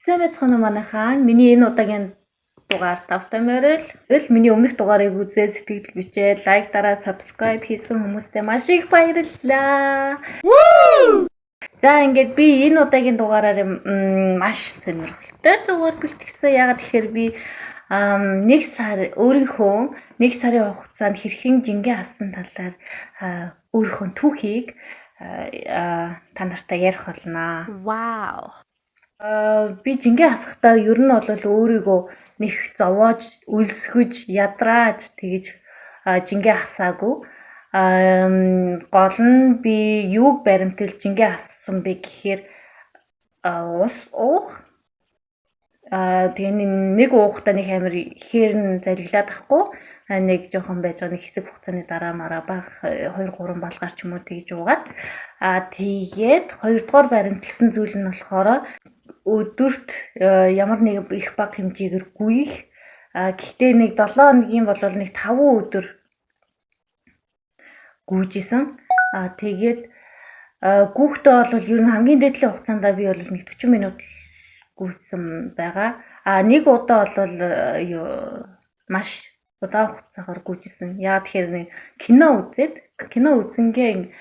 Сайн байцгаана уу манайхаа. Миний энэ удаагийн дугаар тавтай морил. Тэгэл миний өмнөх дугаарыг үзээ сэтгэл бичээ, лайк дараа subscribe хийсэн хүмүүстээ маш их баярлалаа. За ингээд би энэ удаагийн дугаараар маш сонирхолтой дугаар бэлтгэсэн. Ягаад гэхээр би нэг сар өөрийнхөө нэг сарын хугацаанд хэрхэн жингээ асан талаар өөрийнхөө түүхийг та нартай ярих болно. Вау. Би жингээ асахдаа ер нь бол өөрийгөө нэг зовоож, өлсгөж, ядрааж тэгэж жингээ асаагүй. Гол нь би юуг баримталж жингээ ассан бэ гэхээр ус уух. Тэгээ нэг уухтаа нэг амар ихээр нь залглаад ахгүй. Нэг жоохон байж байгаа нэг хэсэг хугацааны дараа мараа баг 2-3 балгаар ч юм уу тэгж уугаад. Тэгээд хоёрдугаар баримталсан зүйл нь болохоор өдөрт ямар нэг их бага хэмжээгээр гүйх. Гэхдээ нэг 7 хоногийн бол нэг 5 өдөр гүйжсэн. Тэгээд гүйхдээ бол ер нь хамгийн дээдлийн хугацаанд би бол нэг 40 минут гүйсэн байгаа. Нэг удаа бол маш удаан хугацаагаар гүйжсэн. Яа тэгэхээр нэг кино үзэнгээ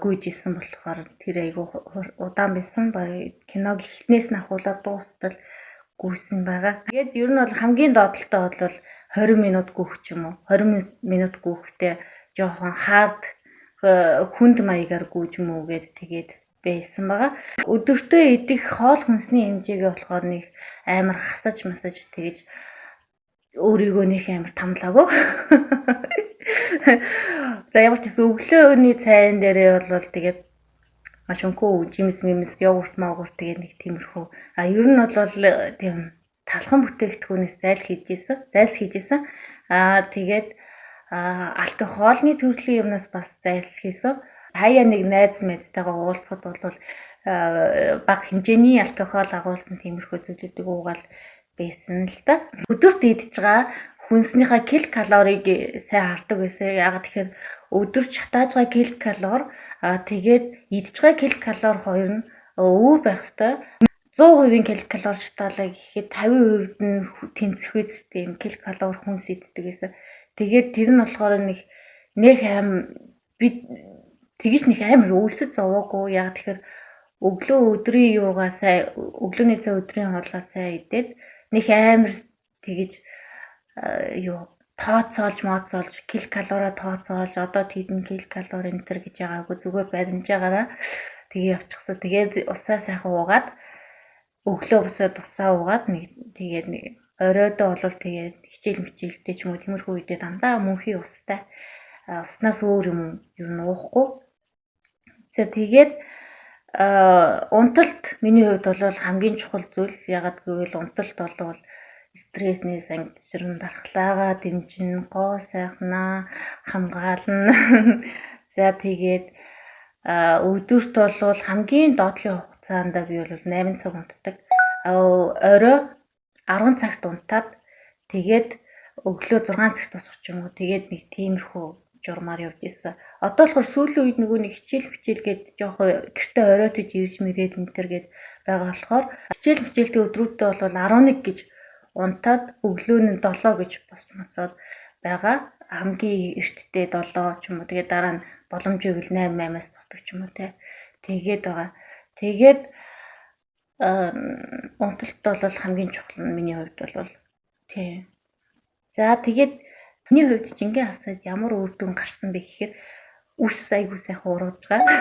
гүйжсэн болохоор тэр айгүй удаан байсан. Киног эхнээс нь ахуулаад дуустал гүйсэн байгаа. Тэгээд ер нь бол хамгийн доотлолтой бол 20 минут гүйх ч юм уу. 20 минут гүйхтэй жоохон хард хүнд маягаар гүйж мөөгээд тэгээд байсан байгаа. Өдөртөө идэх хоол хүнсний хэмжээгээ болохоор нэг амар хасаж масаж тэгэж өөрийгөө нэг амар тамлаагүй. За ямар ч гэсэн өглөөний цайн дээрээ бол тэгээд маш өнкөө жимс йогурт маогурт тэгээд нэг тиймэрхүү. Ер нь бол тийм талхан бүтээгдэхүүнээс зайлс хийжсэн. Тэгээд алкогольны төрлийн юмнаас бас зайлс хийсэн. Хаяа нэг найз мэдтэйгээ уулзахад бол бага хэмжээний алкогол агуулсан тиймэрхүү зүйлүүдийг уугаал байсан л да. Өдөрт идж байгаа хүнснийхээ килокалорийг сайн хардаг байсан. Ягаад тэгэхээр өдөрт шатааж байгаа килокалори тэгээд идж байгаа килокалори хоёр нь өөр байх ёстой. 100% килокалори шатаалаа гэхэд 50% нь тэнцэх үст тийм килокалори хүнс иддэг гэсэн. Тэгээд тэр нь болохоор нэг аим би тэгж нэг амар өлсөж зовоогүй. Ягаад тэгэхээр өглөөний цай өдрийн хоолоо сайн идээд нэг амар тэгж тооцоолж килокалороо тооцоолж одоо тэдэн килокалори энэ төр гэж байгаагүй зүгээр баримжаагаараа тэгээ явчихсан. Тэгээд усаа сайхан уугаад өглөө усаа уугаад тэгээд оройдоо бол тэгээд хичээлтэй ч юм уу тиймэрхүү үедээ дандаа мөнхийн устай уснаас өөр юм ер нь уухгүй. За тэгээд унталт миний хувьд бол хамгийн чухал зүйл. Ягаад гэвэл унталт бол стresснээс ангидшрын дархлаагаа дэмжин, гоо сайхнаа хамгаална. За тэгээд өдөрт бол хамгийн доотлын хугацаанд би бол 8 цаг унтдаг. Орой 10 цагт унтаад тэгээд өглөө 6 цагт босох ч юм уу. Тэгээд нэг тиймэрхүү журмаар явж ирсэн. Одоо болохоор сүүлийн үед нөгөө нэг хичээл гээд жоохон гэртээ оройтож ирж мэрээд энэ төр гээд байгаа болохоор хичээлтэй өдрүүдэд бол 11 гэж унтаад өглөө нь 7 гэж босмосоод байгаа. Хамгийн эртдээ 7 ч юм уу. Тэгээд дараа нь боломжгүй 8-8-аас босдог ч юм уу те. Тэгээд байгаа. Тэгээд унталт бол хамгийн чухал нь миний хувьд бол тий. За тэгээд миний хувьд жингээ асаад ямар үр дүн гарсан бэ гэхээр үс айгуу сайхан ургаж байгаа.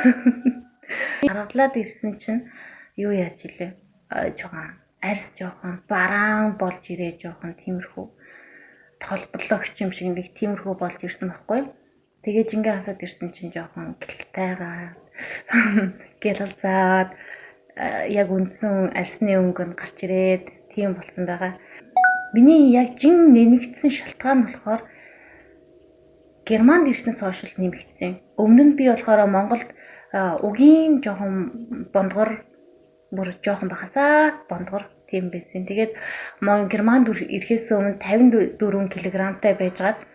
Гаргалаад ирсэн чинь юу яаж илээ? Арьс жоохон бараан болж ирээ жоохон тиймэрхүү толборлогч юм шиг нэг тиймэрхүү болж ирсэн байхгүй. Тэгээ жингээ асаад ирсэн чинь жоохон гэлтайгаа гэлэлзаад яг үндсэн арьсны өнгө нь гарч ирээд тийм болсон байгаа. Миний яг жин нэмэгдсэн шалтгаан нь болохоор Германд ирснээс хойш нэмэгдсэн. Өмнө нь би болохоор Монголд угийн жоохон бондгор бүр жоохон бахасаа бондгор тийм байсан. Тэгээд Германд ирэхээс өмнө 54 кг-тай байжгаад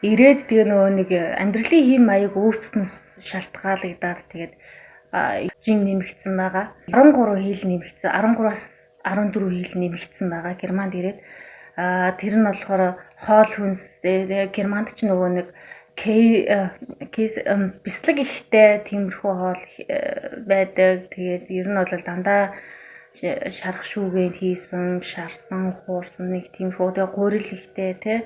ирээд тэгээ нөгөө нэг амьдралын хэм маяг өөрчлснөс шалтгаалагдаад тэгээд жин нэмэгдсэн байгаа. 13 хил нэмэгдсэн. 13-аас 14 хил нэмэгдсэн байгаа. Германд ирээд тэр нь болохоор хоол хүнс Германд ч нөгөө нэг бяцлаг ихтэй тиймэрхүү хоол байдаг. Тэгээд ер нь бол дандаа шарах шүүгээд хийсэн, шарсан, хуурсан нэг тиймэрхүү тэгээд гурил ихтэй тий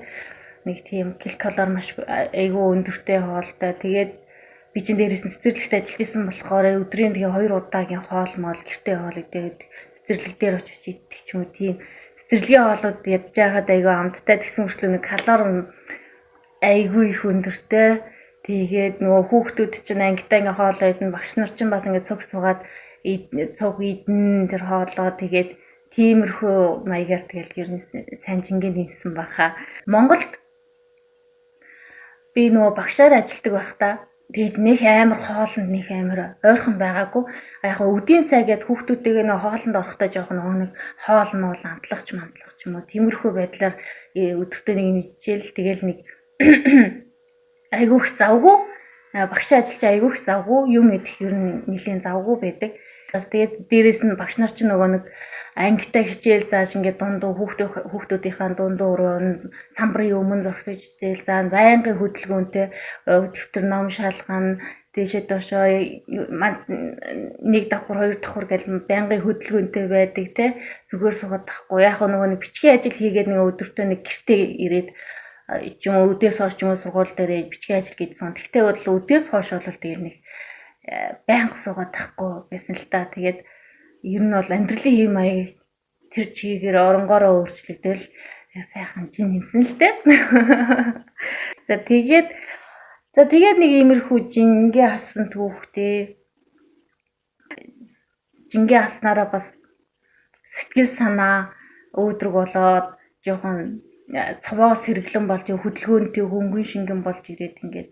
нэг тийм килокалори маш айгүй өндөртэй хоолтой. Тэгээд би чинь дээрээс нь цэцэрлэгт ажиллаж исэн болохоор өдрийн тэгээ 2 удаагийн хоол моол гэртээ хоол идээд цэцэрлэг дээр очиж идэх ч юм уу тийм цэцэрлэгийн хоолууд ядж байгаад айгүй амттай тэгсэн мөртлөө нэг калори айгүй их өндөртэй. Тэгээд нөгөө хүүхдүүд чинь ангидаа ингээ хоолоо идэн багш нар чинь бас ингээ цуг суугаад цуг идэн тэр хоолоо тэгээд тиймэрхүү маягаар тэгэл ер нь сайн жингийн нэмсэн баха. Монголд би нөгөө багшаар ажилладаг байхдаа тэгж нэх амар хоолнд нэх амар ойрхон байгаагүй. Яг өдийн цаг гээд хүүхдүүдтэйгээ нөгөө хоолнд орохдоо жоох нэг хоол моол амтлах ч юм уу тиймэрхүү байдлаар өдөртөө нэг мэдчихэл тэгэл нэг айгүйх завгүй багшаа ажиллаж айгүйх завгүй юм идэх ер нь нэлийн завгүй байдаг. Бас тэгээд дээрэс нь багш нар ч нөгөө нэг ангитай хичээл зааж ингээд дундуу хүүхдүүдийнхаа дундуу самбарын өмнө зогсож хичээл заана байнгын хөдөлгөөнтэй дэвтэр ном шалгана дээшээ доошоо нэг давхар хоёр давхар гэл байнгын хөдөлгөөнтэй байдаг те зүгээр суугаад тахгүй яг нөгөө нэг бичгийн ажил хийгээд нэг өдөртөө нэг гэртээ ирээд ч юм уу өдөөс хойш ч юм уу сургууль дээр бичгийн ажил гэж сон. Тэгтээ бол өдөөс хойш бол тэгэл нэг байнга суугаад тахгүй байсан л та. Тэгээд ер нь бол амьдралын хэм маяг тэр чигээр оронгороо өөрчлөгдөл сайхан жин нэмсэн л дээ. За тэгээд нэг иймэрхүү жингээ хасан түүхтэй. Жингээ хаснараа бас сэтгэл санаа өөдрөг болоод жоохон цовоос хэрэглэн болж хөдөлгөөнтэй хөнгөн шингэн болж ирээд ингээд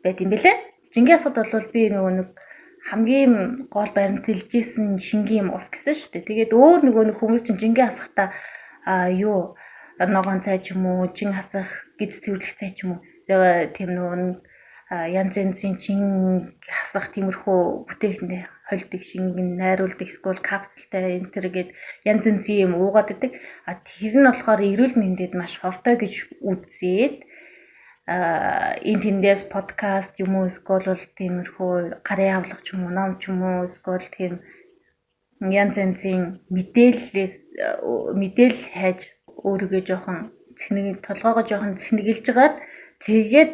байт юм бэлээ. Жингээ хасад бол би нөгөө нэг хамгийн гол баримтэлжсэн шингийн юм ус гэсэн шүү дээ. Тэгээд өөр нөгөө нэг хүмүүс чинь жингээ хасахдаа ногоон цай ч юм уу, жин хасах гиз цэвэрлэх цай ч юм уу. Тийм нөгөө янз янзын чин хасах тиймэрхүү бүтээхний холдог шингэн найруулдаг скол капсултай энэ төр гээд янз янзын юм уугаад идэг. Тэр нь болохоор эрүүл мэндэд маш хортой гэж үзээд энэ тэндээс подкаст юм уу скол бол тиймэрхүү гарын авлага ч юм уу ном ч юм уу скол тийм янз янзын мэдээлэл хайж өөрийгөө жоохон толгоогоо жоохон цэнэгэлж гаад тэгээд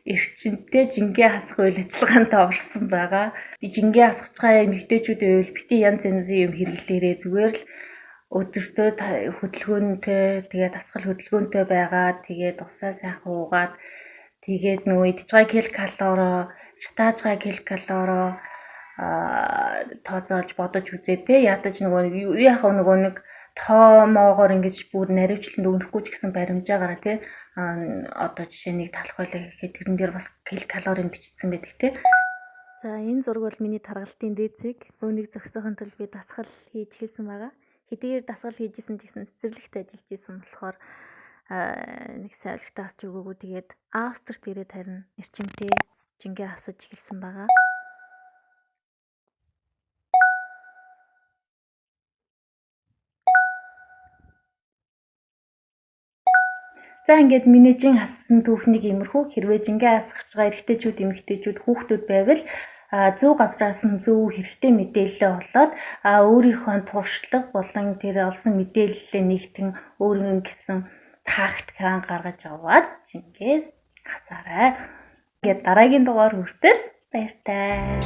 эрчимтэй жингээ хасах үйл ажиллагаанд орсон байгаа. Би жингээ хасгаж байгаа эмэгтэйчүүдийн үйл бити янз янзын юм хэрэглээрээ зүгээр л өдөртөө хөдөлгөөнтэй тэгээд дасгал хөдөлгөөнтэй байгаа. Тэгээд усаа сайхан уугаад тэгээд нөгөө идж байгаа килокалороо шатааж байгаа килокалороо тооцоолж бодож үзээ те. Ядаж нөгөө нэг тоомоогоор ингэж бүр наривчланд өгөхгүй ч гэсэн баримжаагаараа те. Одоо жишээ нэг талах байлаа гэхэд тэрэн дээр бас килокалорийн бичсэн байдаг те. За энэ зураг бол миний таргалтын дээцэг. Өөнийг зөксөхөн тул би дасгал хийж хэлсэн байгаа. Хэдийгээр дасгал хийжсэн ч гэсэн цэцэрлэгт ажиллаж исэн болохоор нэг сайн ойлгохтаас ч өгөөгүй. Тэгээд Австрт ирээд харин эрчимтэй жингээ хасаж эхэлсэн байгаа. За ингээд миний жин хассан түүхнийг иймэрхүү хэрвээ жингээ хасгаж байгаа эрэгтэйчүүд эмэгтэйчүүд хүүхдүүд байвал зөв газраас нь зөв хэрэгтэй мэдээлэлээ олоод өөрийнхөө туршлага болон тэр олсон мэдээлэлээ нэгтэн өөрийн гэсэн тактикаа гаргаж аваад жингээс хасаарай. Ингээд дараагийн дугаар хүртэл баяртай.